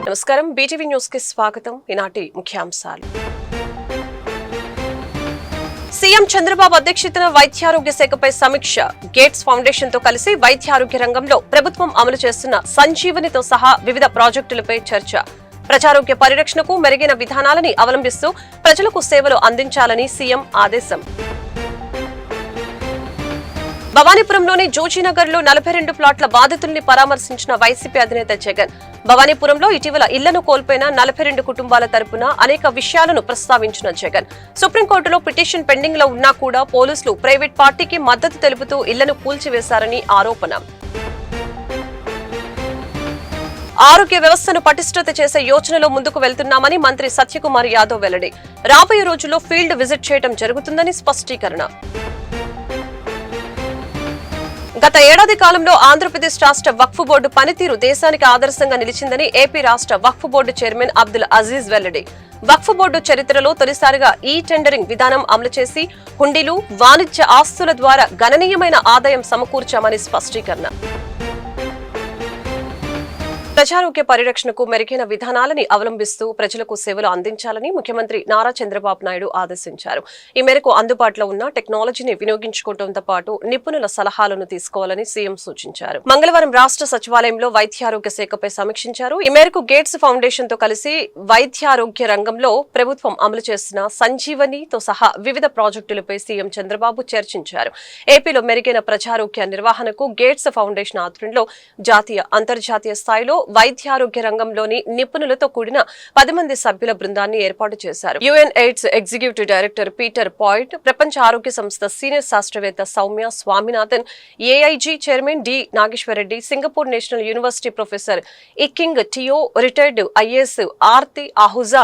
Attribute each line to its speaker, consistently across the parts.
Speaker 1: నమస్కారం BTV news కి స్వాగతం. ఈనాటి ముఖ్యాంశాలు. సీఎం చంద్రబాబు అధ్యక్షతన వైద్యారోగ్య శాఖపై సమీక్ష. గేట్స్ ఫౌండేషన్ తో కలిసి వైద్యారోగ్య రంగంలో ప్రభుత్వం అమలు చేస్తున్న సంజీవనితో సహా వివిధ ప్రాజెక్టులపై చర్చ. ప్రజారోగ్య పరిరక్షణకు మెరుగైన విధానాలని అవలంబిస్తూ ప్రజలకు సేవలు అందించాలని సీఎం ఆదేశం. భవానీపురంలోని జోజీనగర్ లో 42 ప్లాట్ల బాధితుల్ని పరామర్శించిన వైసీపీ అధినేత జగన్. భవానీపురంలో ఇటీవల ఇళ్లను కోల్పోయిన 42 కుటుంబాల తరపున అనేక విషయాలను ప్రస్తావించిన జగన్ సుప్రీంకోర్టులో పిటిషన్ పెండింగ్ లో ఉన్నా కూడా పోలీసులు ప్రైవేట్ పార్టీకి మద్దతు తెలుపుతూ ఇళ్లను కూల్చివేశారని ఆరోపణ. ఆరోగ్య వ్యవస్థను పటిష్టత చేసే యోచనలో ముందుకు వెళ్తున్నామని మంత్రి సత్యకుమార్ యాదవ్ వెల్లడి. రాబోయే రోజుల్లో ఫీల్డ్ విజిట్ చేయడం జరుగుతుందని స్పష్టీకరణ. గత ఏడాది కాలంలో ఆంధ్రప్రదేశ్ రాష్ట్ర వక్ఫ్ బోర్డు పనితీరు దేశానికి ఆదర్శంగా నిలిచిందని ఏపీ రాష్ట్ర వక్ఫ్ బోర్డు చైర్మన్ అబ్దుల్ అజీజ్ వెల్లడి. వక్ఫ్ బోర్డు చరిత్రలో తొలిసారిగా ఈ టెండరింగ్ విధానం అమలు చేసి హుండీలు, వాణిజ్య ఆస్తుల ద్వారా గణనీయమైన ఆదాయం సమకూర్చామని స్పష్టీకరణ. ప్రజారోగ్య పరిరక్షణకు మెరుగైన విధానాలని అవలంబిస్తూ ప్రజలకు సేవలు అందించాలని ముఖ్యమంత్రి నారా చంద్రబాబు నాయుడు ఆదేశించారు. ఈ మేరకు అందుబాటులో ఉన్న టెక్నాలజీని వినియోగించుకోవడంతో పాటు నిపుణుల సలహాలను తీసుకోవాలని సీఎం సూచించారు. మంగళవారం రాష్ట్ర సచివాలయంలో వైద్యారోగ్య శాఖపై సమీక్షించారు. ఈ మేరకు గేట్స్ ఫౌండేషన్ తో కలిసి వైద్యారోగ్య రంగంలో ప్రభుత్వం అమలు చేస్తున్న సంజీవనితో సహా వివిధ ప్రాజెక్టులపై సీఎం చంద్రబాబు చర్చించారు. ఏపీలో మెరుగైన ప్రజారోగ్య నిర్వహణకు గేట్స్ ఫౌండేషన్ ఆధ్వర్యంలో జాతీయ, అంతర్జాతీయ స్థాయిలో వైద్యారోగ్య రంగంలోని నిపుణులతో కూడిన 10 మంది సభ్యుల బృందాన్ని ఏర్పాటు చేశారు. UN AIDS executive director Peter point, ప్రపంచ ఆరోగ్య సంస్థ సీనియర్ శాస్త్రవేత్త Soumya Swaminathan, AIG chairman D Nageswara Reddy, Singapore national university professor ఇకింగ్ టియో, retired IAS Aarti Ahuja,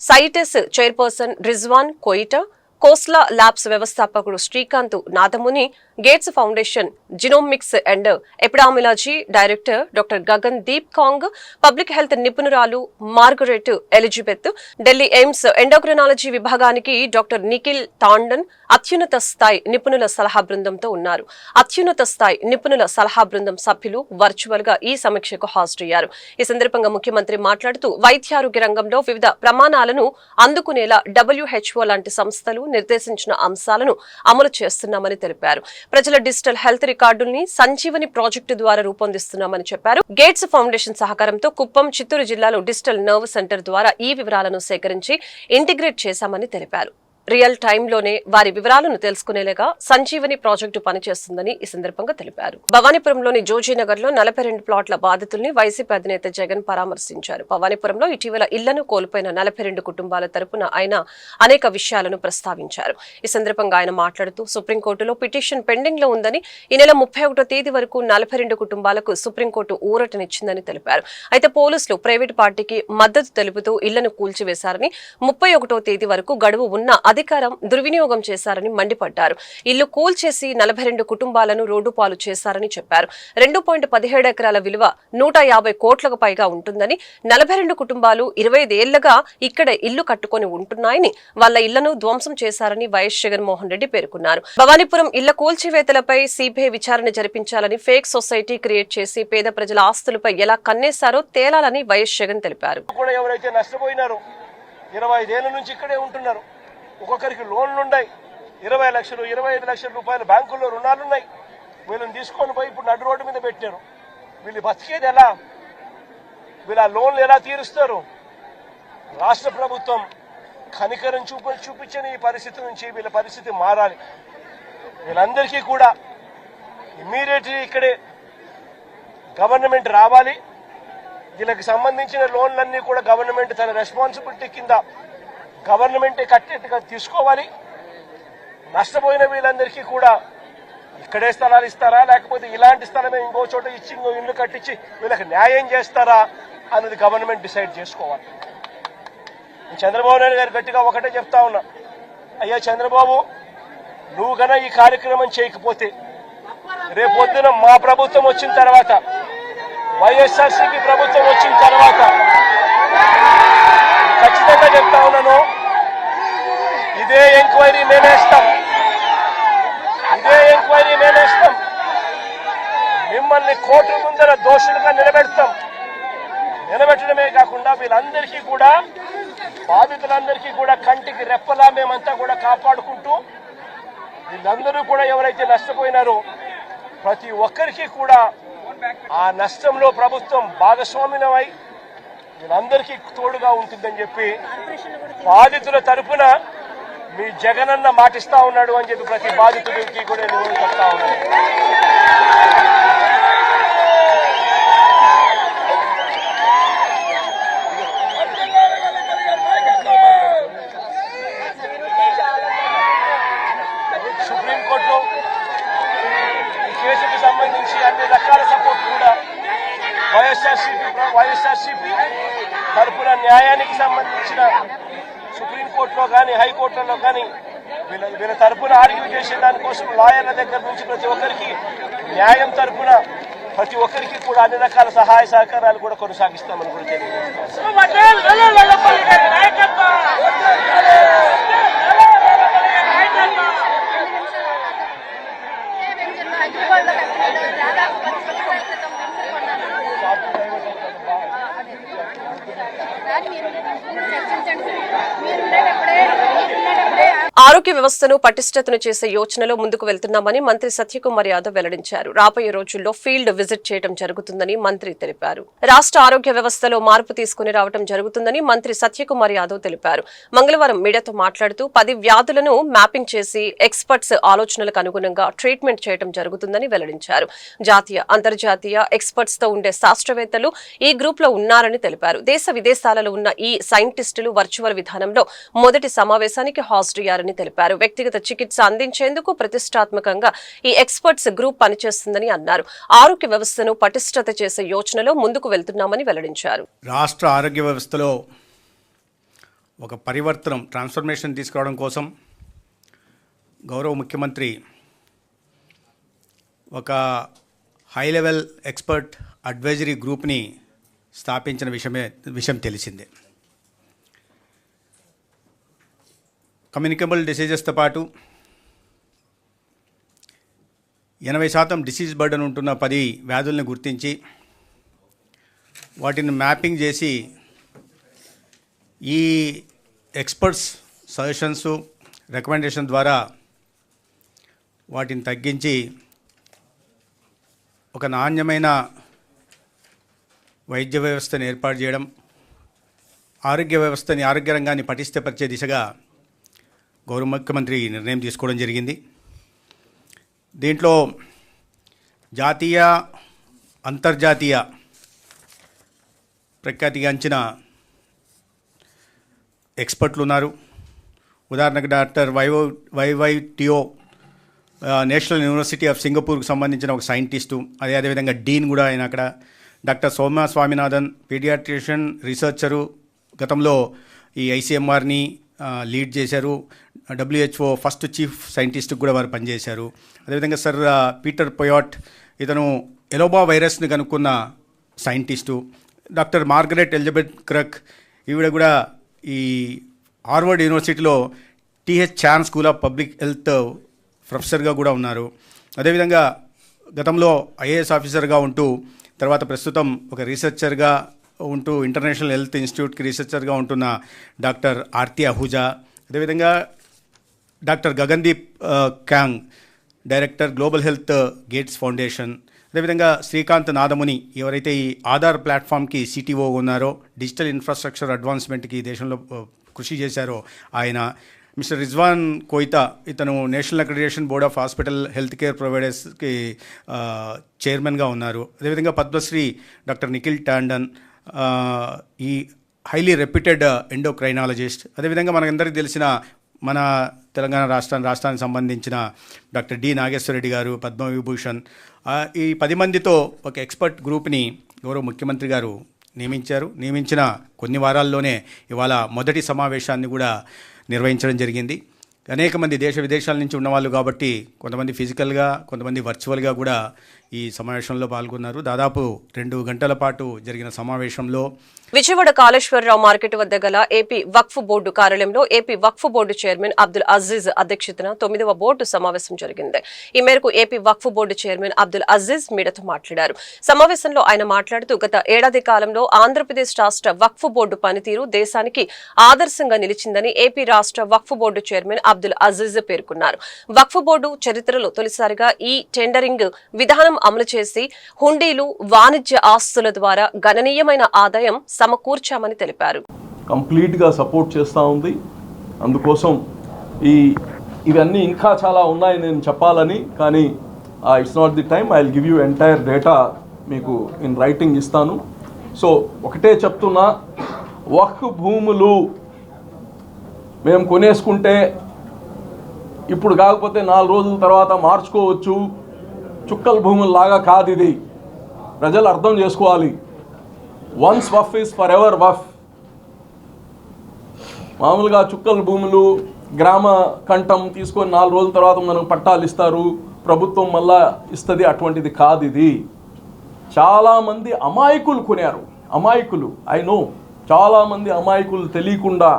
Speaker 1: సైటెస్ chairperson Rizwan కోయిటా, Khosla labs వ్యవస్థాపకుడు Srikanth Nadamuni, gates foundation genomics and ఎపిడామిలాజీ director doctor Gagan Deep Kong, public health నిపుణురాలు Margaret Elizabeth, Delhi AIIMS endocrinology విభాగానికి doctor Nikhil Tandon అత్యున్నత స్థాయి నిపుణుల సలహా బృందంతో ఉన్నారు. అత్యున్నత స్థాయి నిపుణుల సలహా బృందం సభ్యులు వర్చువల్ గా ఈ సమీక్షకు హాజరయ్యారు. ఈ సందర్భంగా ముఖ్యమంత్రి మాట్లాడుతూ వైద్యారోగ్య రంగంలో వివిధ ప్రమాణాలను అందుకునేలా WHO లాంటి సంస్థలు నిర్దేశించిన అంశాలను అమలు చేస్తున్నామని తెలిపారు. ప్రజల డిజిటల్ హెల్త్ రికార్డుల్ని సంజీవని ప్రాజెక్టు ద్వారా రూపొందిస్తున్నామని చెప్పారు. గేట్స్ ఫౌండేషన్ సహకారంతో కుప్పం, చిత్తూరు జిల్లాలో డిజిటల్ నర్వ్ సెంటర్ ద్వారా ఈ వివరాలను సేకరించి ఇంటిగ్రేట్ చేశామని తెలిపారు. రియల్ టైంలోనే వారి వివరాలను తెలుసుకునేలాగా సంజీవని ప్రాజెక్టు పనిచేస్తుందని ఈ సందర్భంగా తెలిపారు. భవానీపురంలోని జోజీనగర్ లో 42 ప్లాట్ల బాధితుల్ని వైసీపీ అధినేత జగన్ పరామర్శించారు. భవానీపురంలో ఇటీవల ఇళ్లను కోల్పోయిన 42 కుటుంబాల తరపున ఆయన అనేక విషయాలను ప్రస్తావించారు. ఈ సందర్భంగా ఆయన మాట్లాడుతూ సుప్రీంకోర్టులో పిటిషన్ పెండింగ్ లో ఉందని, ఈ నెల 31వ తేదీ వరకు 42 కుటుంబాలకు సుప్రీంకోర్టు ఊరటనిచ్చిందని తెలిపారు. అయితే పోలీసులు ప్రైవేట్ పార్టీకి మద్దతు తెలుపుతూ ఇళ్లను కూల్చివేశారని, 31వ తేదీ వరకు గడువు ఉన్న అధికారం దుర్వినియోగం చేశారని మండిపడ్డారు. ఇల్లు కూల్చేసి 42 కుటుంబాలను రోడ్డు పాలు చేశారని చెప్పారు. 2.17 ఎకరాల విలువ 150 కోట్లకు పైగా ఉంటుందని, 42 కుటుంబాలు 25 ఏళ్లుగా ఇక్కడే ఇల్లు కట్టుకొని ఉంటున్నాయని, వాళ్ల ఇళ్లను ధ్వంసం చేశారని వైఎస్ జగన్మోహన్ రెడ్డి పేర్కొన్నారు. భవానీపురం ఇళ్ల కూల్చివేతలపై సిబిఐ విచారణ జరిపించాలని, ఫేక్ సొసైటీ క్రియేట్ చేసి పేద ప్రజల ఆస్తులపై ఎలా కన్నేశారో తేలాలని వైఎస్ జగన్ తెలిపారు.
Speaker 2: 25 ఏళ్ల నుంచి ఇక్కడే ఉంటున్నారు. ఒక్కొక్కరికి లోన్లు ఉన్నాయి, 20 లక్షలు 25 లక్షల రూపాయలు బ్యాంకుల్లో రుణాలున్నాయి. వీళ్ళని తీసుకొని పోయి ఇప్పుడు నడు రోడ్డు మీద పెట్టారు. వీళ్ళు బతికేది ఎలా? వీళ్ళ లోన్లు ఎలా తీరుస్తారు? రాష్ట్ర ప్రభుత్వం కనికరం చూపించని ఈ పరిస్థితి నుంచి వీళ్ళ పరిస్థితి మారాలి. వీళ్ళందరికీ కూడా ఇమ్మీడియట్లీ ఇక్కడే గవర్నమెంట్ రావాలి. వీళ్ళకి సంబంధించిన లోన్లన్నీ కూడా గవర్నమెంట్ తన రెస్పాన్సిబిలిటీ కింద గవర్నమెంటే కట్టేట్టుగా తీసుకోవాలి. నష్టపోయిన వీళ్ళందరికీ కూడా ఇక్కడే స్థలాలు ఇస్తారా, లేకపోతే ఇలాంటి స్థలమే ఇంకో చోట ఇచ్చి ఇంకో ఇల్లు కట్టించి వీళ్ళకి న్యాయం చేస్తారా అన్నది గవర్నమెంట్ డిసైడ్ చేసుకోవాలి. చంద్రబాబు నాయుడు గారు గట్టిగా ఒకటే చెప్తా ఉన్నా, అయ్యా చంద్రబాబు, నువ్వు గన ఈ కార్యక్రమం చేయకపోతే రేపొద్దున మా ప్రభుత్వం వచ్చిన తర్వాత, వైఎస్ఆర్సీపీ ప్రభుత్వం వచ్చిన తర్వాత ఖచ్చితంగా చెప్తా ఉన్నాను, ఇదే ఎంక్వైరీ మేమేస్తాం. మిమ్మల్ని కోర్టు ముందర దోషులుగా నిలబెడతాం. నిలబెట్టడమే కాకుండా వీళ్ళందరికీ కూడా బాధితులందరికీ కూడా కంటికి రెప్పలా మేమంతా కూడా కాపాడుకుంటూ వీళ్ళందరూ కూడా ఎవరైతే నష్టపోయినారో ప్రతి ఒక్కరికి కూడా ఆ నష్టంలో ప్రభుత్వం భాగస్వామ్యమై వీళ్ళందరికీ తోడుగా ఉంటుందని చెప్పి బాధితుల తరఫున మీ జగనన్న మాటిస్తా ఉన్నాడు అని చెప్పి ప్రతి బాధితుడికి కూడా నేను చెప్తా ఉన్నాను. సుప్రీంకోర్టులో ఈ కేసుకు సంబంధించి అన్ని రకాల సపోర్ట్ కూడా వైఎస్ఆర్సీపీ తరఫున న్యాయానికి సంబంధించిన సుప్రీంకోర్టులో కానీ హైకోర్టులో కానీ వీళ్ళ తరఫున ఆర్గ్యూ చేసే దానికోసం లాయర్ల దగ్గర నుంచి ప్రతి ఒక్కరికి న్యాయం తరఫున ప్రతి ఒక్కరికి కూడా అన్ని రకాల సహాయ సహకారాలు కూడా కొనసాగిస్తామని కూడా
Speaker 1: ఆరోగ్య వ్యవస్థను పటిష్టతను చేసే యోచనలో ముందుకు వెళ్తున్నామని మంత్రి సత్యకుమార్ యాదవ్ వెల్లడించారు. రాబోయే రోజుల్లో ఫీల్డ్ విజిట్ చేయడం జరుగుతుందని మంత్రి తెలిపారు. రాష్ట్ర ఆరోగ్య వ్యవస్థలో మార్పు తీసుకుని రావడం జరుగుతుందని మంత్రి సత్యకుమార్ యాదవ్ తెలిపారు. మంగళవారం మీడియాతో మాట్లాడుతూ 10 వ్యాధులను మ్యాపింగ్ చేసి ఎక్స్పర్ట్స్ ఆలోచనలకు అనుగుణంగా ట్రీట్మెంట్ చేయడం జరుగుతుందని వెల్లడించారు. జాతీయ అంతర్జాతీయ ఎక్స్పర్ట్స్ తో ఉండే శాస్త్రవేత్తలు ఈ గ్రూప్ లో ఉన్నారని తెలిపారు. దేశ విదేశాలలో ఉన్న ఈ సైంటిస్టులు వర్చువల్ విధానంలో మొదటి సమావేశానికి హాజరయ్యారని తెలిపారు. వ్యక్తిగత చికిత్స అందించేందుకు ప్రతిష్టాత్మకంగా ఈ ఎక్స్పర్ట్స్ గ్రూప్ పనిచేస్తుందని అన్నారు. ఆరోగ్య వ్యవస్థను పటిష్టత చేసే యోచనలో ముందుకు వెళ్తున్నామని వెల్లడించారు.
Speaker 3: రాష్ట్ర ఆరోగ్య వ్యవస్థలో ఒక పరివర్తనం ట్రాన్స్ఫర్మేషన్ తీసుకురావడం కోసం గౌరవ ముఖ్యమంత్రి ఒక హై లెవెల్ ఎక్స్పర్ట్ అడ్వైజరీ గ్రూప్ని స్థాపించిన విషయం తెలిసిందే. కమ్యూనికబుల్ డిసీజెస్తో పాటు 80% డిసీజ్ బర్డన్ ఉంటున్న 10 వ్యాధుల్ని గుర్తించి వాటిని మ్యాపింగ్ చేసి ఈ ఎక్స్పర్ట్స్ సజెషన్స్ రికమెండేషన్ ద్వారా వాటిని తగ్గించి ఒక నాణ్యమైన వైద్య వ్యవస్థను ఏర్పాటు చేయడం, ఆరోగ్య వ్యవస్థని ఆరోగ్య రంగాన్ని పటిష్టపరిచే దిశగా గౌరవ ముఖ్యమంత్రి నిర్ణయం తీసుకోవడం జరిగింది. దీంట్లో జాతీయ అంతర్జాతీయ ప్రఖ్యాతిగాంచిన ఎక్స్పర్ట్లు ఉన్నారు. ఉదాహరణకు doctor YY Teo National University of సింగపూర్కు సంబంధించిన ఒక సైంటిస్టు, అదేవిధంగా డీన్ కూడా ఆయన అక్కడ. Doctor Soumya Swaminathan paediatrician researcher, గతంలో ఈ ఐసీఎంఆర్ని లీడ్ చేశారు. WHO ఫస్ట్ చీఫ్ సైంటిస్ట్ కూడా వారు పనిచేశారు. అదేవిధంగా సర్ పీటర్ పొయాట్, ఇతను ఎలోబా వైరస్ని కనుక్కున్న సైంటిస్టు. డాక్టర్ మార్గరెట్ ఎలిజబెత్ క్రక్, ఈవిడ కూడా ఈ హార్వర్డ్ యూనివర్సిటీలో TH Chan school of public health ప్రొఫెసర్గా కూడా ఉన్నారు. అదేవిధంగా గతంలో IAS ఆఫీసర్గా ఉంటూ తర్వాత ప్రస్తుతం ఒక రీసెర్చర్గా ఉంటూ ఇంటర్నేషనల్ హెల్త్ ఇన్స్టిట్యూట్కి రీసెర్చర్గా ఉంటున్న డాక్టర్ ఆర్తి అహూజా. అదేవిధంగా doctor Gagandeep Kang, director global health Gates Foundation. అదేవిధంగా శ్రీకాంత్ నాదముని, ఎవరైతే ఈ ఆధార్ ప్లాట్ఫామ్కి CTO ఉన్నారో, డిజిటల్ ఇన్ఫ్రాస్ట్రక్చర్ అడ్వాన్స్మెంట్కి దేశంలో కృషి చేశారో ఆయన. మిస్టర్ రిజ్వాన్ కోయితా, ఇతను national accreditation board of hospital health care ప్రొవైడర్స్కి చైర్మన్గా ఉన్నారు. అదేవిధంగా పద్మశ్రీ డాక్టర్ నిఖిల్ టాండన్, ఈ హైలీ రెప్యూటెడ్ ఎండోక్రైనాలజిస్ట్. అదేవిధంగా మనకందరికీ తెలిసిన మన తెలంగాణ రాష్ట్రానికి సంబంధించిన డాక్టర్ డి నాగేశ్వరరెడ్డి గారు, పద్మవిభూషణ్. ఈ 10 మందితో ఒక ఎక్స్పర్ట్ గ్రూప్ని గౌరవ ముఖ్యమంత్రి గారు నియమించిన కొన్ని వారాల్లోనే ఇవాళ మొదటి సమావేశాన్ని కూడా నిర్వహించడం జరిగింది. అనేక మంది దేశ విదేశాల నుంచి ఉన్నవాళ్ళు కాబట్టి కొంతమంది ఫిజికల్గా, కొంతమంది వర్చువల్గా కూడా ఈ సమావేశంలో పాల్గొన్నారు. దాదాపు 2 గంటల పాటు జరిగిన సమావేశంలో
Speaker 1: విజయవాడ కాళేశ్వరరావు మార్కెట్ వద్ద గల ఏపీ వక్ఫ్ బోర్డు కార్యాలయంలో ఏపీ వక్ఫ్ బోర్డు చైర్మన్ అబ్దుల్ అజీజ్ అధ్యక్షతన 9వ బోర్డు సమావేశం జరిగింది. ఈ మేరకు ఏపీ వక్ఫ్ బోర్డు చైర్మన్ అబ్దుల్ అజీజ్ మీడియాతో మాట్లాడారు. సమావేశంలో ఆయన మాట్లాడుతూ గత ఏడాది కాలంలో ఆంధ్రప్రదేశ్ రాష్ట్ర వక్ఫ్ బోర్డు పనితీరు దేశానికి ఆదర్శంగా నిలిచిందని ఏపీ రాష్ట్ర వక్ఫ్ బోర్డు చైర్మన్ అబ్దుల్ అజీజ్ పేర్కొన్నారు. వక్ఫ్ బోర్డు చరిత్రలో తొలిసారిగా ఈ టెండరింగ్ విధానం అమలు చేసి హుండీలు, వాణిజ్య ఆస్తుల ద్వారా గణనీయమైన ఆదాయం సమకూర్చామని తెలిపారు.
Speaker 4: కంప్లీట్ గా సపోర్ట్ చేస్తూ ఉంది. అందుకోసం ఇవన్నీ ఇంకా చాలా ఉన్నాయి నేను చెప్పాలని, కానీ it's not the time. I will give you entire data మీకు ఇన్ రైటింగ్ ఇస్తాను. సో ఒకటే చెప్తున్నా, వక్ఫ్ భూములు మేము కొనేసుకుంటే ఇప్పుడు కాకపోతే 4 రోజుల తర్వాత మార్చుకోవచ్చు, చుక్కల భూముల్లాగా కాదు. ఇది ప్రజలు అర్థం చేసుకోవాలి. Once Waqf is for ever Waqf. మామూలుగా చుక్కల భూములు గ్రామ కంఠం తీసుకొని 4 రోజుల తర్వాత మనకు పట్టాలు ఇస్తారు, ప్రభుత్వం మళ్ళా ఇస్తుంది. అటువంటిది కాదు ఇది. చాలామంది అమాయకులు కొనారు. అమాయకులు, ఐ నో, చాలామంది అమాయకులు తెలియకుండా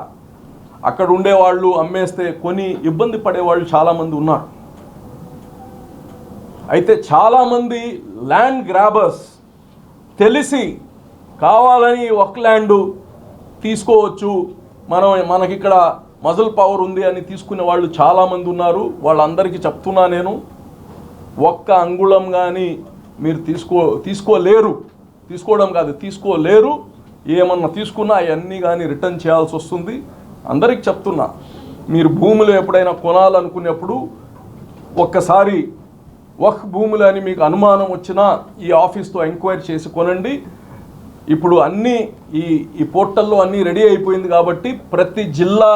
Speaker 4: అక్కడ ఉండేవాళ్ళు అమ్మేస్తే కొని ఇబ్బంది పడేవాళ్ళు చాలామంది ఉన్నారు. అయితే చాలామంది ల్యాండ్ గ్రాబర్స్ తెలిసి కావాలని ఒక ల్యాండ్ తీసుకోవచ్చు, మనకిక్కడ మజల్ పవర్ ఉంది అని తీసుకునే వాళ్ళు చాలామంది ఉన్నారు. వాళ్ళందరికీ చెప్తున్నా నేను, ఒక్క అంగుళం కానీ మీరు తీసుకోలేరు. తీసుకోవడం కాదు, తీసుకోలేరు. ఏమన్నా తీసుకున్నా అవన్నీ కానీ రిటర్న్ చేయాల్సి వస్తుంది. అందరికి చెప్తున్నా, మీరు భూములు ఎప్పుడైనా కొనాలనుకునేప్పుడు ఒక్కసారి వక్ఫ్ భూములు అని మీకు అనుమానం వచ్చినా ఈ ఆఫీస్తో ఎంక్వైరీ చేసి కొనండి. ఇప్పుడు అన్నీ ఈ పోర్టల్లో అన్నీ రెడీ అయిపోయింది కాబట్టి ప్రతి జిల్లా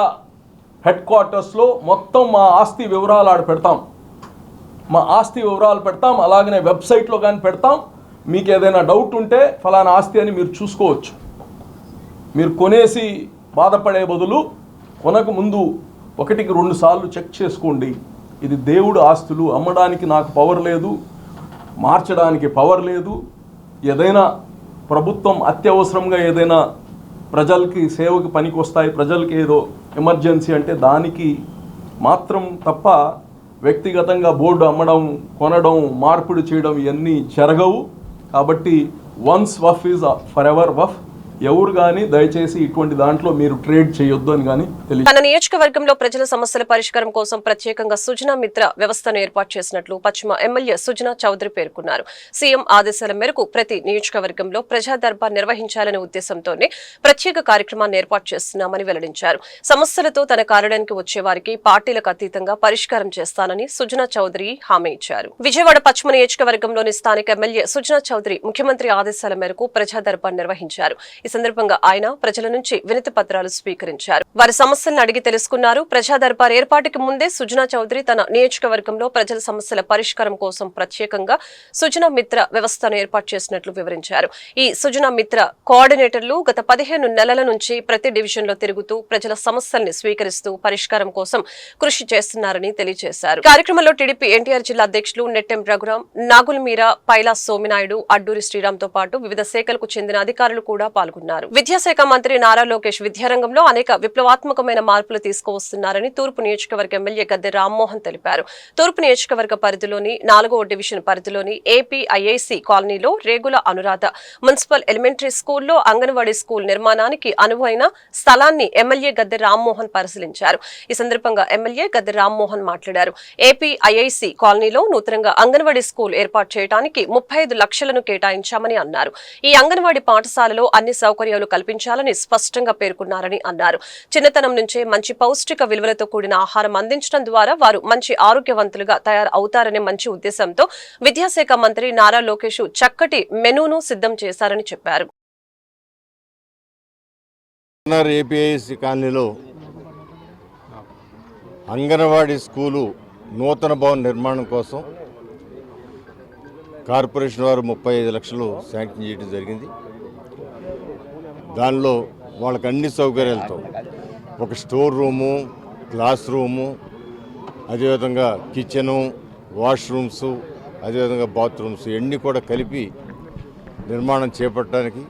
Speaker 4: హెడ్ క్వార్టర్స్లో మొత్తం మా ఆస్తి వివరాలు ఆడ పెడతాం. అలాగనే వెబ్సైట్లో కానీ పెడతాం. మీకు ఏదైనా డౌట్ ఉంటే ఫలానా ఆస్తి అని మీరు చూసుకోవచ్చు. మీరు కొనేసి బాధపడే బదులు కొనక ముందు 1-2 సార్లు చెక్ చేసుకోండి. ఇది దేవుడు ఆస్తులు. అమ్మడానికి నాకు పవర్ లేదు, మార్చడానికి పవర్ లేదు. ఏదైనా ప్రభుత్వం అత్యవసరంగా ఏదైనా ప్రజలకి సేవకి పనికి వస్తాయి, ప్రజలకి ఏదో ఎమర్జెన్సీ అంటే దానికి మాత్రం తప్ప వ్యక్తిగతంగా బోర్డు అమ్మడం, కొనడం, మార్పిడి చేయడం ఇవన్నీ జరగవు. కాబట్టి once Waqf is for ever Waqf. ఎవరు కానీ దయచేసి ఇటువంటి దాంట్లో మీరు ట్రేడ్ చేయొద్దు అని కానీ తెలియదు.
Speaker 1: తన నియోజకవర్గంలో ప్రజల సమస్యల పరిష్కారం కోసం ప్రత్యేకంగా సుజనా మిత్ర వ్యవస్థను ఏర్పాటు చేసినట్లు పశ్చిమ ఎమ్మెల్యే సుజనా చౌదరి పేర్కొన్నారు. సీఎం ఆదేశాల మేరకు ప్రతి నియోజకవర్గంలో ప్రజా దర్బార్ నిర్వహించాలనే ఉద్దేశంతోనే ప్రత్యేక కార్యక్రమాన్ని ఏర్పాటు చేస్తున్నామని వెల్లడించారు. సమస్యలతో తన కార్యాలయానికి వచ్చే వారికి పార్టీలకు అతీతంగా పరిష్కారం చేస్తానని సుజనా చౌదరి హామీ ఇచ్చారు. విజయవాడ పశ్చిమ నియోజకవర్గంలోని స్థానిక ఎమ్మెల్యే సుజనా చౌదరి ముఖ్యమంత్రి ఆదేశాల మేరకు ప్రజా దర్బార్ నిర్వహించారు. ఈ సందర్భంగా ఆయన ప్రజల నుంచి వినతి పత్రాలు స్వీకరించారు. వారి సమస్యలను అడిగి తెలుసుకున్నారు. ప్రజా దర్బార్ ఏర్పాటుకి ముందే సుజనా చౌదరి తన నియోజకవర్గంలో ప్రజల సమస్యల పరిష్కారం కోసం ప్రత్యేకంగా సుజనా మిత్ర వ్యవస్థను ఏర్పాటు చేసినట్లు వివరించారు. ఈ సుజనా మిత్ర కోఆర్డినేటర్లు గత 15 నెలల నుంచి ప్రతి డివిజన్ లో తిరుగుతూ ప్రజల సమస్యల్ని స్వీకరిస్తూ పరిష్కారం కోసం కృషి చేస్తున్నారని తెలియజేశారు. కార్యక్రమంలో టీడీపీ ఎన్టీఆర్ జిల్లా అధ్యక్షులు నెట్టెం రఘురాం, నాగుల్మీర, పైలా సోమినాయుడు, అడ్డూరి శ్రీరామ్ తో పాటు వివిధ శాఖలకు చెందిన అధికారులు కూడా పాల్గొన్నారు. విద్యాశాఖ మంత్రి నారా లోకేష్ విద్యారంగంలో అనేక విప్లవాత్మకమైన మార్పులు తీసుకువస్తున్నారని తూర్పు నియోజకవర్గ ఎమ్మెల్యే గద్దె రామ్మోహన్ తెలిపారు. తూర్పు నియోజకవర్గ పరిధిలోని 4వ డివిజన్ పరిధిలోని ఏపీఐఐసి కాలనీలో రేగుల అనురాధ మున్సిపల్ ఎలిమెంటరీ స్కూల్లో అంగన్వాడీ స్కూల్ నిర్మాణానికి అనువైన స్థలాన్ని ఎమ్మెల్యే గద్దె రామ్మోహన్ పరిశీలించారు. ఈ సందర్భంగా ఎమ్మెల్యే గద్దె రామ్మోహన్ మాట్లాడారు. ఏపీఐఐసి కాలనీలో నూతనంగా అంగన్వాడీ స్కూల్ ఏర్పాటు చేయడానికి 35 లక్షలను కేటాయించామని అన్నారు. ఈ అంగన్వాడీ పాఠశాలలో అన్ని సౌకర్యాలు కల్పించాలని స్పష్టంగా పేర్కొన్నారని అన్నారు. చిన్నతనం నుంచే మంచి పౌష్టిక విలువలతో కూడిన ఆహారం అందించడం ద్వారా వారు మంచి ఆరోగ్యవంతులుగా తయారు అవుతారనే మంచి ఉద్దేశంతో విద్యాశాఖ మంత్రి నారా లోకేష్ చక్కటి మెనూను సిద్ధం చేశారని చెప్పారు.
Speaker 5: ఏపీఐసి కాలనీలో అంగన్వాడీ స్కూలు నూతన భవన నిర్మాణం కోసం కార్పొరేషన్ వారు 35 లక్షలు శాంక్షన్ చేయడం జరిగింది. దానిలో వాళ్ళకి అన్ని సౌకర్యాలతో ఒక స్టోర్ రూము, క్లాస్ రూము, అదేవిధంగా కిచెను, వాష్రూమ్స్, అదేవిధంగా బాత్రూమ్స్ ఇవన్నీ కూడా కలిపి నిర్మాణం చేపట్టడానికి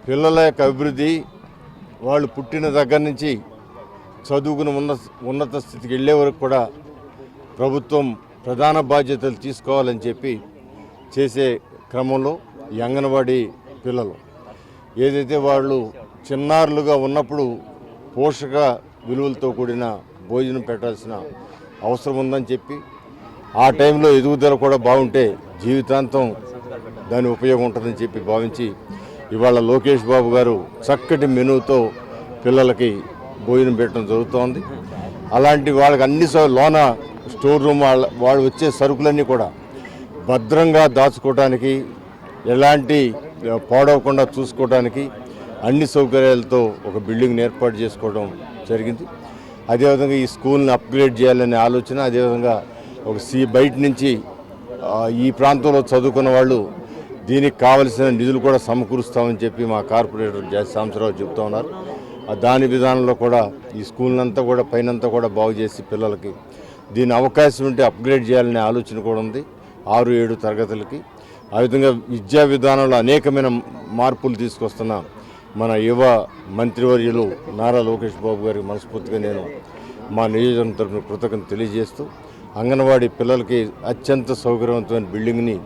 Speaker 5: పిల్లల యొక్క అభివృద్ధి వాళ్ళు పుట్టిన దగ్గర నుంచి చదువుకుని ఉన్నత స్థితికి వెళ్ళే వరకు కూడా ప్రభుత్వం ప్రధాన బాధ్యతలు తీసుకోవాలని చెప్పి చేసే క్రమంలో ఈ అంగన్వాడీ పిల్లలు ఏదైతే వాళ్ళు చిన్నారులుగా ఉన్నప్పుడు పోషక విలువలతో కూడిన భోజనం పెట్టాల్సిన అవసరం ఉందని చెప్పి ఆ టైంలో ఎదుగుదల కూడా బాగుంటే జీవితాంతం దాని ఉపయోగం ఉంటుందని చెప్పి భావించి ఇవాళ లోకేష్ బాబు గారు చక్కటి మెనూతో పిల్లలకి భోజనం పెట్టడం జరుగుతోంది. అలాంటి వాళ్ళకి అన్ని లోన స్టోర్ రూమ్ వాళ్ళు వచ్చే సరుకులన్నీ కూడా భద్రంగా దాచుకోవడానికి ఎలాంటి పాడవకుండా చూసుకోవడానికి అన్ని సౌకర్యాలతో ఒక బిల్డింగ్ని ఏర్పాటు చేసుకోవడం జరిగింది. అదేవిధంగా ఈ స్కూల్ని అప్గ్రేడ్ చేయాలనే ఆలోచన, అదేవిధంగా ఒక బయట నుంచి ఈ ప్రాంతంలో చదువుకున్న వాళ్ళు దీనికి కావలసిన నిధులు కూడా సమకూరుస్తామని చెప్పి మా కార్పొరేటర్ జాతి సాంబశివరావు చెబుతూ ఉన్నారు. దాని విధానంలో కూడా ఈ స్కూల్నంతా కూడా పైనంతా కూడా బాగు చేసి పిల్లలకి దీని అవకాశం ఉంటే అప్గ్రేడ్ చేయాలనే ఆలోచన కూడా ఉంది 6-7 తరగతులకి. ఆ విధంగా విద్యా విధానంలో అనేకమైన మార్పులు తీసుకొస్తున్న మన యువ మంత్రివర్యులు నారా లోకేష్ బాబు గారికి మనస్ఫూర్తిగా నేను మా నియోజకవర్గం తరఫున కృతజ్ఞతలు తెలియజేస్తూ అంగన్వాడీ పిల్లలకి అత్యంత సౌకర్యవంతమైన బిల్డింగ్ని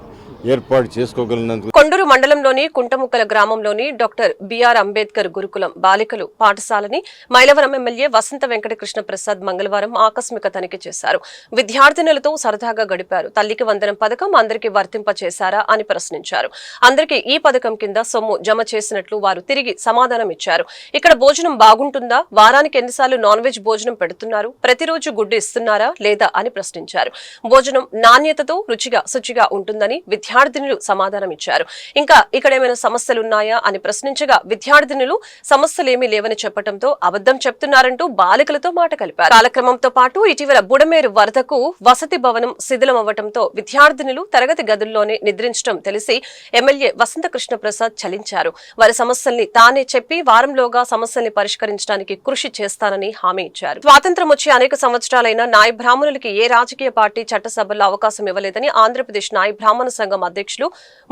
Speaker 5: ఏర్పాటు చేసుకోగలిగినందుకు
Speaker 1: కొండూరు మండలంలోని కుంటముక్కల గ్రామంలోని డాక్టర్ బిఆర్ అంబేద్కర్ గురుకులం బాలికలు పాఠశాలని మైలవరం ఎమ్మెల్యే వసంత వెంకట కృష్ణ ప్రసాద్ మంగళవారం ఆకస్మిక తనిఖీ చేశారు. విద్యార్థినులతో సరదాగా గడిపారు. తల్లికి వందనం పథకం అందరికీ వర్తింపచేశారా అని ప్రశ్నించారు. అందరికీ ఈ పథకం కింద సొమ్ము జమ చేసినట్లు వారు తిరిగి సమాధానం ఇచ్చారు. ఇక్కడ భోజనం బాగుంటుందా? వారానికి ఎన్నిసార్లు నాన్ వెజ్ భోజనం పెడుతున్నారు? ప్రతిరోజు గుడ్డు ఇస్తున్నారా లేదా అని ప్రశ్నించారు. భోజనం నాణ్యతతో రుచిగా శుచిగా ఉంటుందని విద్యార్థినులు సమాధానం ఇచ్చారు. ఇంకా ఇక్కడ ఏమైనా సమస్యలున్నాయా అని ప్రశ్నించగా విద్యార్థినులు సమస్యలేమీ లేవని చెప్పడంతో అబద్ధం చెప్తున్నారంటూ బాలికలతో మాట కలిపారు. కాలక్రమంతో పాటు ఇటీవల బుడమేరు వరదకు వసతి భవనం శిథిలమవ్వడంతో విద్యార్థినులు తరగతి గదుల్లోనే నిద్రించడం తెలిసి ఎమ్మెల్యే వసంత కృష్ణ ప్రసాద్ చలించారు. వారి సమస్యల్ని తానే చెప్పి వారంలోగా సమస్యల్ని పరిష్కరించడానికి కృషి చేస్తానని హామీ ఇచ్చారు. స్వాతంత్ర్యం వచ్చి అనేక సంవత్సరాలైన నాయ బ్రాహ్మణులకి ఏ రాజకీయ పార్టీ చట్టసభల్లో అవకాశం ఇవ్వలేదని ఆంధ్రప్రదేశ్ నాయ బ్రాహ్మణ సంఘం అధ్యక్షులు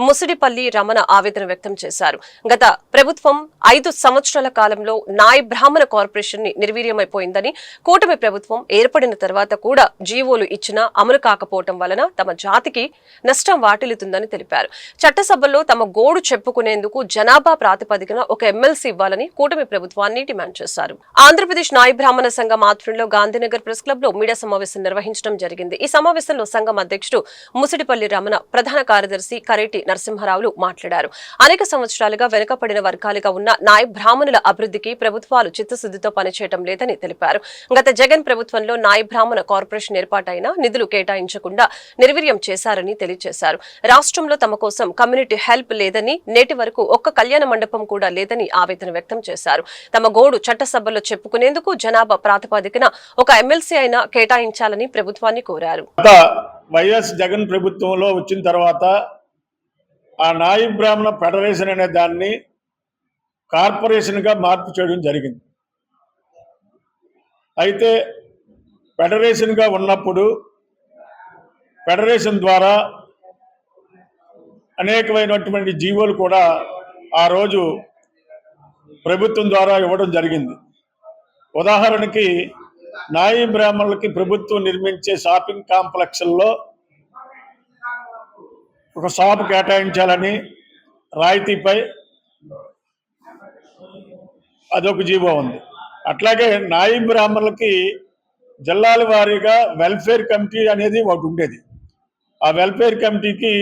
Speaker 1: ముసిడిపల్లి రమణ ఆవేదన వ్యక్తం చేశారు. గత ప్రభుత్వం 5 సంవత్సరాల కాలంలో నాయ బ్రాహ్మణ కార్పొరేషన్ ని నిర్వీర్యమైపోయిందని, కూటమి ప్రభుత్వం ఏర్పడిన తర్వాత కూడా జీవోలు ఇచ్చినా అమలు కాకపోవడం వలన తమ జాతికి నష్టం వాటిల్లుతుందని తెలిపారు. చట్టసభల్లో తమ గోడు చెప్పుకునేందుకు జనాభా ప్రాతిపదికన ఒక ఎమ్మెల్సీ ఇవ్వాలని కూటమి ప్రభుత్వాన్ని డిమాండ్ చేశారు. ఆంధ్రప్రదేశ్ నాయ బ్రాహ్మణ సంఘం ఆధ్వర్యంలో గాంధీనగర్ ప్రెస్ క్లబ్ లో మీడియా సమావేశం నిర్వహించడం జరిగింది. ఈ సమావేశంలో సంఘం అధ్యక్షుడు ముసిడిపల్లి రమణ, ప్రధాన కార్యదర్శి కరేటి నరసింహారావులు మాట్లాడారు. అనేక సంవత్సరాలుగా వెనుకబడిన వర్గాలుగా ఉన్న నాయ బ్రాహ్మణుల అభివృద్ధికి ప్రభుత్వాలు చిత్తశుద్ధితో పనిచేయడం లేదని తెలిపారు. గత జగన్ ప్రభుత్వంలో నాయ బ్రాహ్మణ కార్పొరేషన్ ఏర్పాటైనా నిధులు కేటాయించకుండా నిర్వీర్యం చేశారని తెలియజేశారు. రాష్ట్రంలో తమ కోసం కమ్యూనిటీ హెల్ప్ లేదని, నేటి వరకు ఒక్క కళ్యాణ మండపం కూడా లేదని ఆవేదన వ్యక్తం చేశారు. తమ గోడు చట్టసభల్లో చెప్పుకునేందుకు జనాభా ప్రాతిపదికన ఒక ఎమ్మెల్సీ అయినా కేటాయించాలని ప్రభుత్వాన్ని కోరారు.
Speaker 6: వైఎస్ జగన్ ప్రభుత్వంలో వచ్చిన తర్వాత ఆ నాయ బ్రాహ్మణ ఫెడరేషన్ అనే దాన్ని కార్పొరేషన్గా మార్పు చేయడం జరిగింది. అయితే ఫెడరేషన్గా ఉన్నప్పుడు ఫెడరేషన్ ద్వారా అనేకమైనటువంటి జీవోలు కూడా ఆ రోజు ప్రభుత్వం ద్వారా ఇవ్వడం జరిగింది. ఉదాహరణకి నాయ బ్రాహ్మణులకి ప్రభుత్వం నిర్మించే షాపింగ్ కాంప్లెక్స్ల్లో ఒక షాపు కేటాయించాలని రాయితీపై అదొక జీవో ఉంది. అట్లాగే నాయ బ్రాహ్మణులకి జిల్లాల వారీగా వెల్ఫేర్ కమిటీ అనేది ఒకటి ఉండేది. ఆ వెల్ఫేర్ కమిటీకి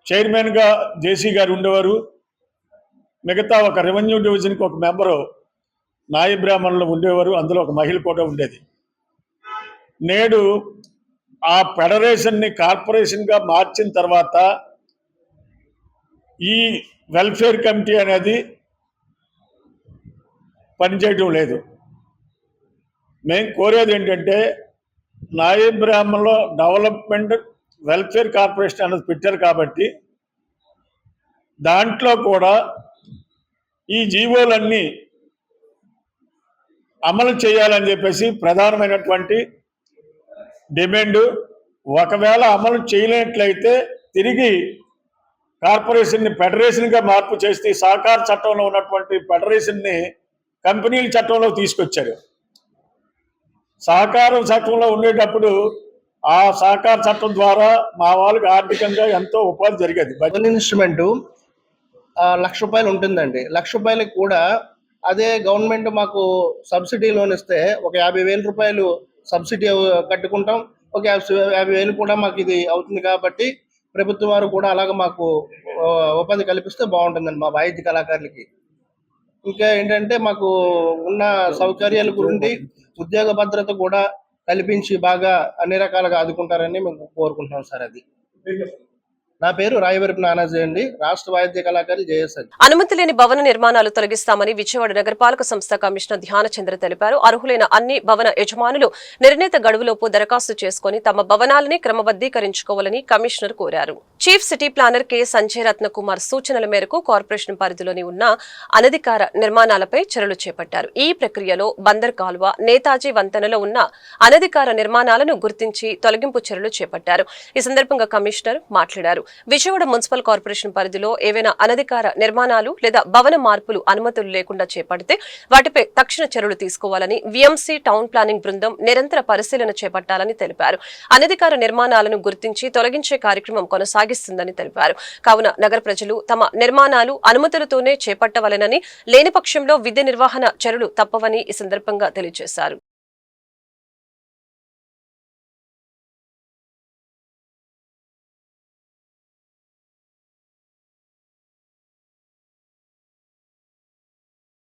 Speaker 6: చైర్మన్గా జేసీ గారు ఉండేవారు. మిగతా ఒక రెవెన్యూ డివిజన్కి ఒక మెంబరు నాయ బ్రాహ్మణులు ఉండేవారు. అందులో ఒక మహిళ కూడా ఉండేది. నేడు ఆ ఫెడరేషన్ని కార్పొరేషన్గా మార్చిన తర్వాత ఈ వెల్ఫేర్ కమిటీ అనేది పనిచేయడం లేదు. మేము కోరేది ఏంటంటే నాయ బ్రాహ్మణుల డెవలప్మెంట్ వెల్ఫేర్ కార్పొరేషన్ అనేది పెట్టారు కాబట్టి దాంట్లో కూడా ఈ జీవోలన్నీ అమలు చేయాలని చెప్పేసి ప్రధానమైనటువంటి డిమాండ్ ఒకవేళ అమలు చేయలేనట్లయితే తిరిగి కార్పొరేషన్ని ఫెడరేషన్గా మార్పు చేస్తే సహకార చట్టంలో ఉన్నటువంటి ఫెడరేషన్ని కంపెనీల చట్టంలో తీసుకొచ్చారు. సహకారం చట్టంలో ఉండేటప్పుడు ఆ సహకార చట్టం ద్వారా మా వాళ్ళకి ఆర్థికంగా ఎంతో ఉపాధి జరిగేది.
Speaker 7: ఇన్స్ట్రుమెంటు ₹1,00,000 ఉంటుందండి. ₹1,00,000 కూడా అదే గవర్నమెంట్ మాకు సబ్సిడీ లోన్ ఇస్తే ఒక ₹50,000 సబ్సిడీ కట్టుకుంటాం. ఒక 50,000 కూడా మాకు ఇది అవుతుంది. కాబట్టి ప్రభుత్వం వారు కూడా అలాగ మాకు ఉపాధి కల్పిస్తే బాగుంటుందండి మా వాయిద్య కళాకారులకి. ఇంకా ఏంటంటే మాకు ఉన్న సౌకర్యాల గురించి ఉద్యోగ భద్రత కూడా కల్పించి బాగా అన్ని రకాలుగా ఆదుకుంటారని మేము కోరుకుంటున్నాం సార్. అది నా పేరు రాయవరపు నానాజీ అండి, రాష్ట్ర వాయిద్య కళాకారులు జేఎస్ఎల్.
Speaker 1: అనుమతి లేని భవన నిర్మాణాలు తొలగిస్తామని విజయవాడ నగరపాలక సంస్థ కమిషనర్ ధ్యానచంద్ర తెలిపారు. అర్హులైన అన్ని భవన యజమానులు నిర్ణీత గడువులోపు దరఖాస్తు చేసుకుని తమ భవనాలని క్రమబద్దీకరించుకోవాలని కమిషనర్ కోరారు. Chief city planar K Sanjay Ratnakumar సూచనల మేరకు కార్పొరేషన్ పరిధిలోని ఉన్న అనధికార నిర్మాణాలపై చర్యలు చేపట్టారు. ఈ ప్రక్రియలో బందర్ కాలువ, నేతాజీ వంతెనలో ఉన్న అనధికార నిర్మాణాలను గుర్తించి తొలగింపు చర్యలు చేపట్టారు. ఈ సందర్భంగా కమిషనర్ మాట్లాడారు. విజయవాడ మున్సిపల్ కార్పొరేషన్ పరిధిలో ఏవైనా అనధికార నిర్మాణాలు లేదా భవన మార్పులు అనుమతులు లేకుండా చేపడితే వాటిపై తక్షణ చర్యలు తీసుకోవాలని విఎంసీ టౌన్ ప్లానింగ్ బృందం నిరంతర పరిశీలన చేపట్టాలని తెలిపారు. అనధికార నిర్మాణాలను గుర్తించి తొలగించే కార్యక్రమం కొనసాగిస్తుందని తెలిపారు. కావున నగర ప్రజలు తమ నిర్మాణాలు అనుమతులతోనే చేపట్టవలెనని, లేని పక్షంలో విధి నిర్వహణ చర్యలు తప్పవని ఈ సందర్భంగా తెలియజేశారు.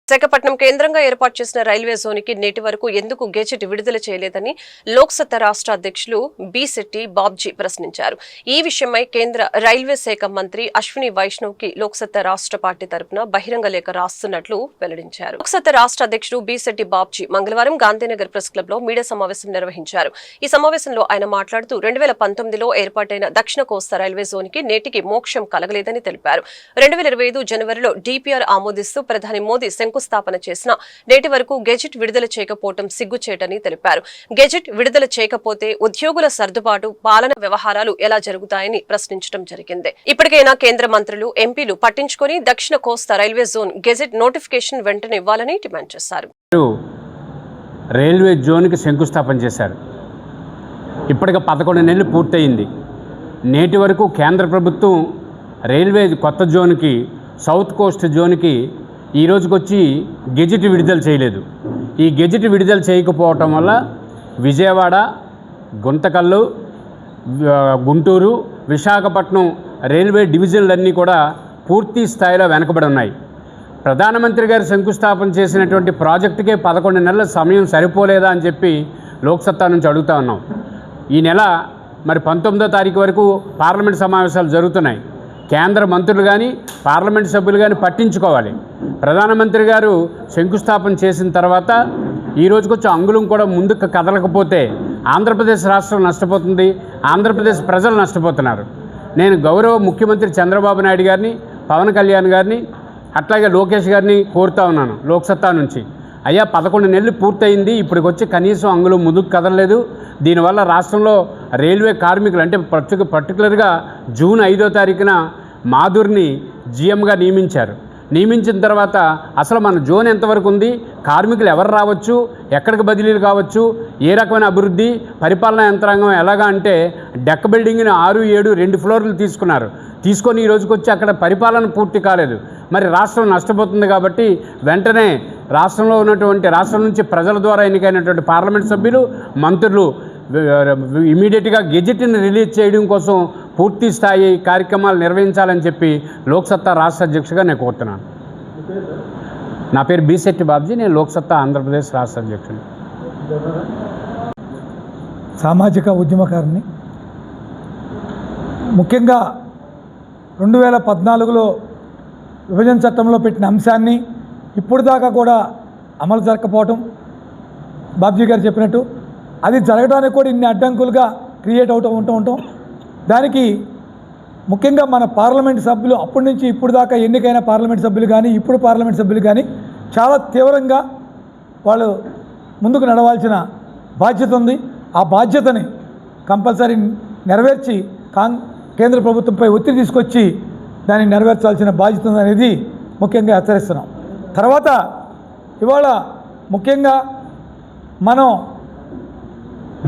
Speaker 1: విశాఖపట్నం కేంద్రంగా ఏర్పాటు చేసిన రైల్వే జోన్కి నేటి వరకు ఎందుకు గెజెట్ విడుదల చేయలేదని లోక్సత్తా రాష్ట్ర అధ్యక్షులు బి.శెట్టి బాబ్జీ ప్రశ్నించారు. ఈ విషయమై కేంద్ర రైల్వే శాఖ మంత్రి అశ్విని వైష్ణవ్ కి లోక్సత్తా రాష్ట్ర పార్టీ తరపున బహిరంగ లేఖ రాస్తున్నట్లు వెల్లడించారు. లోక్సత్తా రాష్ట్ర అధ్యక్షుడు బి.శెట్టి బాబ్జీ మంగళవారం గాంధీనగర్ ప్రెస్ క్లబ్ లో మీడియా సమావేశం నిర్వహించారు. ఈ సమావేశంలో ఆయన మాట్లాడుతూ 2019లో ఏర్పాటైన దక్షిణ కోస్తా రైల్వే జోన్ కి నేటికి మోక్షం కలగలేదని తెలిపారు. 2025 జనవరిలో డిపిఆర్ ఆమోదిస్తూ ప్రధాని మోదీ స్థాపన చేసిన నేటి వరకు గెజెట్ విడుదల చేయకపోవడం సిగ్గుచేటని తెలిపారు. గెజెట్ విడుదల చేయకపోతే ఉద్యోగుల సర్దుబాటు, పాలన వ్యవహారాలు ఎలా జరుగుతాయని ప్రశ్నించడం జరిగింది. ఇప్పటికైనా కేంద్ర మంత్రులు, ఎంపీలు పట్టించుకొని దక్షిణ కోస్తా రైల్వే జోన్ గెజెట్ నోటిఫికేషన్ వెంటనే ఇవ్వాలని డిమాండ్ చేశారు.
Speaker 8: రైల్వే జోన్కి శంకుస్థాపన చేశారు. ఇప్పటికి 11 నెలలు పూర్తయింది. నేటి వరకు కేంద్ర ప్రభుత్వం రైల్వే కొత్త జోన్కి, సౌత్ కోస్ట్ జోన్కి ఈ రోజుకొచ్చి గెజెట్ విడుదల చేయలేదు. ఈ గెజెట్ విడుదల చేయకపోవటం వల్ల విజయవాడ, గుంతకల్లు, గుంటూరు, విశాఖపట్నం రైల్వే డివిజన్లన్నీ కూడా పూర్తి స్థాయిలో వెనకబడి ఉన్నాయి. ప్రధానమంత్రి గారు శంకుస్థాపన చేసినటువంటి ప్రాజెక్టుకే 11 నెలల సమయం సరిపోలేదా అని చెప్పి లోక్సత్తా నుంచి అడుగుతా ఉన్నాం. ఈ నెల మరి 19వ తారీఖు వరకు పార్లమెంట్ సమావేశాలు జరుగుతున్నాయి. కేంద్ర మంత్రులు కానీ, పార్లమెంట్ సభ్యులు కానీ పట్టించుకోవాలి. ప్రధానమంత్రి గారు శంకుస్థాపన చేసిన తర్వాత ఈ రోజుకొచ్చి అంగుళం కూడా ముందుకు కదలకపోతే ఆంధ్రప్రదేశ్ రాష్ట్రం నష్టపోతుంది, ఆంధ్రప్రదేశ్ ప్రజలు నష్టపోతున్నారు. నేను గౌరవ ముఖ్యమంత్రి చంద్రబాబు నాయుడు గారిని, పవన్ కళ్యాణ్ గారిని, అట్లాగే లోకేష్ గారిని కోరుతా ఉన్నాను లోక్సత్తా నుంచి. అయ్యా, 11 నెలలు పూర్తయింది, ఇప్పటికొచ్చి కనీసం అంగుళం ముందుకు కదలలేదు. దీనివల్ల రాష్ట్రంలో రైల్వే కార్మికులు అంటే పర్టికులర్గా జూన్ 5వ తారీఖున మాధుర్ని జీఎంగా నియమించిన తర్వాత అసలు మన జోన్ ఎంతవరకు ఉంది, కార్మికులు ఎవరు రావచ్చు, ఎక్కడికి బదిలీలు కావచ్చు, ఏ రకమైన అభివృద్ధి, పరిపాలనా యంత్రాంగం ఎలాగా అంటే డెక్క బిల్డింగ్ని 6, 7, 2 ఫ్లోర్లు తీసుకొని ఈ రోజుకి వచ్చి అక్కడ పరిపాలన పూర్తి కాలేదు. మరి రాష్ట్రం నష్టపోతుంది. కాబట్టి వెంటనే రాష్ట్రం నుంచి ప్రజల ద్వారా ఎన్నికైనటువంటి పార్లమెంట్ సభ్యులు, మంత్రులు ఇమీడియట్గా గెజెట్ని రిలీజ్ చేయడం కోసం పూర్తి స్థాయి కార్యక్రమాలు నిర్వహించాలని చెప్పి లోక్సత్తా రాష్ట్ర అధ్యక్షుడిగా నేను కోరుతున్నాను. నా పేరు బి.శెట్టి బాబ్జీ, నేను లోక్సత్తా ఆంధ్రప్రదేశ్ రాష్ట్ర అధ్యక్షుడు.
Speaker 9: సామాజిక ఉద్యమకారుని. ముఖ్యంగా 2014లో విభజన చట్టంలో పెట్టిన అంశాన్ని ఇప్పుడు దాకా కూడా అమలు జరగకపోవటం, బాబ్జీ గారు చెప్పినట్టు అది జరగడానికి కూడా ఇన్ని అడ్డంకులుగా క్రియేట్ ఉంటాం. దానికి ముఖ్యంగా మన పార్లమెంట్ సభ్యులు అప్పటి నుంచి ఇప్పుడు దాకా ఎన్నికైన పార్లమెంట్ సభ్యులు కానీ, ఇప్పుడు పార్లమెంట్ సభ్యులు కానీ చాలా తీవ్రంగా వాళ్ళు ముందుకు నడవాల్సిన బాధ్యత ఉంది. ఆ బాధ్యతని కంపల్సరీ నెరవేర్చి కేంద్ర ప్రభుత్వంపై ఒత్తిడి తీసుకొచ్చి దాన్ని నెరవేర్చాల్సిన బాధ్యత ఉందనేది ముఖ్యంగా హెచ్చరిస్తున్నాం. తర్వాత ఇవాళ ముఖ్యంగా మనం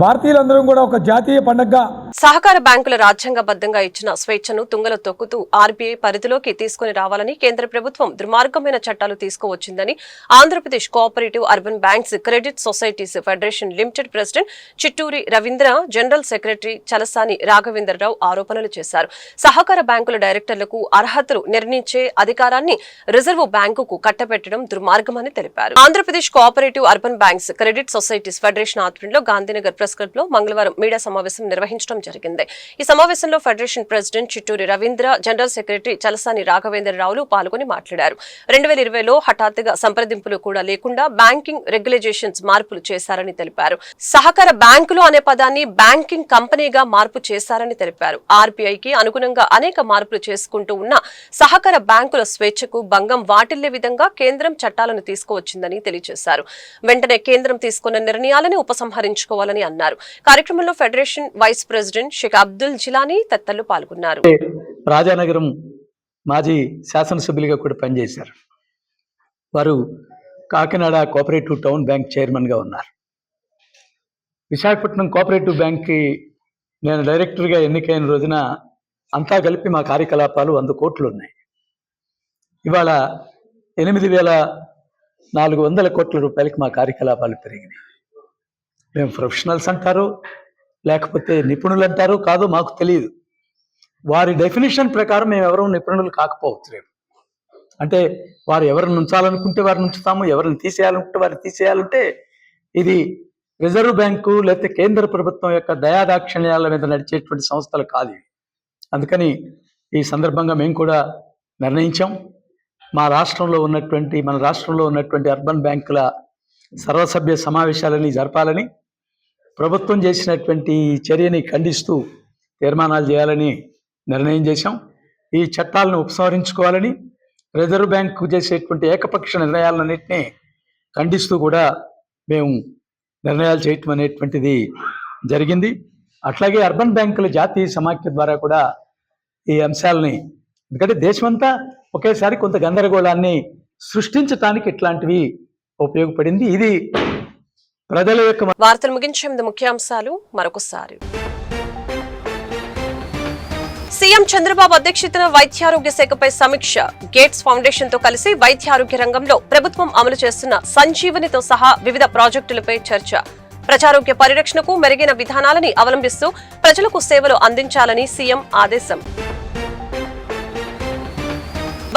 Speaker 9: భారతీయులందరం కూడా ఒక జాతీయ పండుగగా
Speaker 1: సహకార బ్యాంకుల రాజ్యాంగబద్ధంగా ఇచ్చిన స్వేచ్ఛను తుంగలో తొక్కుతూ ఆర్బీఐ పరిధిలోకి తీసుకుని రావాలని కేంద్ర ప్రభుత్వం దుర్మార్గమైన చట్టాలు తీసుకువచ్చిందని Andhra Pradesh cooperative urban banks credit societies federation limited president Chitturi Ravindra, general secretary Chalasani Raghavendra Rao ఆరోపణలు చేశారు. సహకార బ్యాంకుల డైరెక్టర్లకు అర్హతలు నిర్ణయించే అధికారాన్ని రిజర్వు బ్యాంకుకు కట్టబెట్టడం దుర్మార్గమని తెలిపారు. Andhra Pradesh cooperative urban banks credit societies federation ఆధ్వర్యంలో గాంధీనగర్ ప్రెస్ క్లబ్ లో మంగళవారం మీడియా సమావేశం నిర్వహించడం జరిగింది. ఈ సమావేశంలో federation president Chitturi Ravindra, general secretary Chalasani రాఘవేంద్రరావులు పాల్గొని మాట్లాడారు. 2020లో హఠాత్తుగా సంప్రదింపులు కూడా లేకుండా బ్యాంకింగ్ రెగ్యులేషన్స్ మార్పులు చేశారని తెలిపారు. సహకార బ్యాంకులు అనే పదాన్ని బ్యాంకింగ్ కంపెనీగా మార్పు చేశారని తెలిపారు. ఆర్బీఐకి అనుగుణంగా అనేక మార్పులు చేసుకుంటూ ఉన్న సహకార బ్యాంకుల స్వేచ్ఛకు భంగం వాటిల్లే విధంగా కేంద్రం చట్టాలను తీసుకువచ్చిందని తెలియజేశారు. వెంటనే కేంద్రం తీసుకున్న నిర్ణయాలను ఉపసంహరించుకోవాలని అన్నారు. కార్యక్రమంలో federation vice president Sheikh Abdul Jilani తదితరులు పాల్గొన్నారు.
Speaker 10: రాజానగరం మాజీ శాసనసభ్యులుగా కూడా పనిచేశారు. వారు కాకినాడ కోఆపరేటివ్ టౌన్ బ్యాంక్ చైర్మన్గా ఉన్నారు. విశాఖపట్నం కోఆపరేటివ్ బ్యాంక్కి నేను డైరెక్టర్గా ఎన్నికైన రోజున అంతా కలిపి మా కార్యకలాపాలు 100 కోట్లు ఉన్నాయి. ఇవాళ 8,400 కోట్ల రూపాయలకి మా కార్యకలాపాలు పెరిగినాయి. మేము ప్రొఫెషనల్స్ అంటారు, లేకపోతే నిపుణులు అంటారు, కాదు మాకు తెలియదు. వారి డెఫినేషన్ ప్రకారం మేము ఎవరు నిపుణులు కాకపోవచ్చు రేపు. అంటే వారు ఎవరిని ఉంచాలనుకుంటే వారిని ఉంచుతాము, ఎవరిని తీసేయాలనుకుంటే వారిని తీసేయాలంటే ఇది రిజర్వ్ బ్యాంకు లేకపోతే కేంద్ర ప్రభుత్వం యొక్క దయాదాక్షిణ్యాల మీద నడిచేటువంటి సంస్థలు కాదు. అందుకని ఈ సందర్భంగా మేము కూడా నిర్ణయించాం, మన రాష్ట్రంలో ఉన్నటువంటి అర్బన్ బ్యాంకుల సర్వసభ్య సమావేశాలని జరపాలని, ప్రభుత్వం చేసినటువంటి చర్యని ఖండిస్తూ తీర్మానాలు చేయాలని నిర్ణయం చేశాం. ఈ చట్టాలను ఉపసంహరించుకోవాలని, రిజర్వ్ బ్యాంకు చేసేటువంటి ఏకపక్ష నిర్ణయాలన్నింటినీ ఖండిస్తూ కూడా మేము నిర్ణయాలు చేయటం అనేటువంటిది జరిగింది. అట్లాగే అర్బన్ బ్యాంకుల జాతీయ సమాఖ్య ద్వారా కూడా ఈ అంశాలని, ఎందుకంటే దేశమంతా ఒకేసారి కొంత గందరగోళాన్ని సృష్టించడానికి ఇట్లాంటివి ఉపయోగపడింది. ఇది ప్రజల యొక్క
Speaker 1: వార్తలు ముగించే ముందు ముఖ్యాంశాలు మరొకసారి. సీఎం చంద్రబాబు అధ్యక్షతన వైద్యారోగ్య శాఖపై సమీక్ష. గేట్స్ ఫౌండేషన్ తో కలిసి వైద్యారోగ్య రంగంలో ప్రభుత్వం అమలు చేస్తున్న సంజీవనితో సహా వివిధ ప్రాజెక్టులపై చర్చ. ప్రజారోగ్య పరిరక్షణకు మెరుగైన విధానాలని అవలంబిస్తూ ప్రజలకు సేవలు అందించాలని సీఎం ఆదేశం.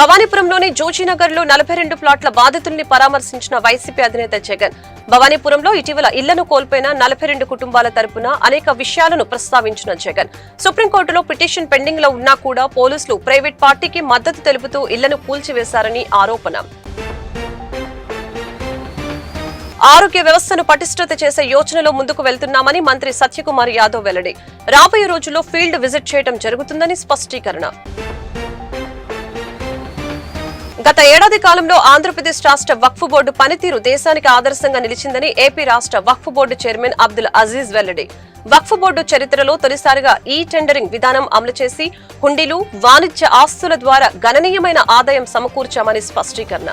Speaker 1: భవానీపురంలోని జోజీనగర్ లో 42 ప్లాట్ల బాధితుల్ని పరామర్శించిన వైసీపీ అధినేత జగన్. భవానీపురంలో ఇటీవల ఇళ్లను కోల్పోయిన 42 కుటుంబాల తరపున అనేక విషయాలను ప్రస్తావించిన జగన్. సుప్రీంకోర్టులో పిటిషన్ పెండింగ్ లో ఉన్నా కూడా పోలీసులు ప్రైవేట్ పార్టీకి మద్దతు తెలుపుతూ ఇళ్లను కూల్చివేశారని ఆరోపణ. ఆరోగ్య వ్యవస్థను పటిష్టత చేసే యోచనలో ముందుకు వెళ్తున్నామని మంత్రి సత్యకుమార్ యాదవ్ వెల్లడి. రాబోయే రోజుల్లో ఫీల్డ్ విజిట్ చేయడం జరుగుతుందని స్పష్టీకరణ. గత ఏడాది కాలంలో ఆంధ్రప్రదేశ్ రాష్ట్ర వక్ఫ్ బోర్డు పనితీరు దేశానికి ఆదర్శంగా నిలిచిందని ఏపీ రాష్ట్ర వక్ఫ్ బోర్డు చైర్మన్ అబ్దుల్ అజీజ్ వెల్లడి. వక్ఫ్ బోర్డు చరిత్రలో తొలిసారిగా ఈ టెండరింగ్ విధానం అమలు చేసి హుండీలు, వాణిజ్య ఆస్తుల ద్వారా గణనీయమైన ఆదాయం సమకూర్చామని స్పష్టీకరణ.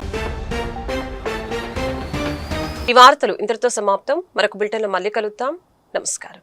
Speaker 1: ఈ వార్తలు ఇంతటితో సమాప్తం. మరొక బులెటిన్లో మళ్ళీ కలుద్దాం. నమస్కారం.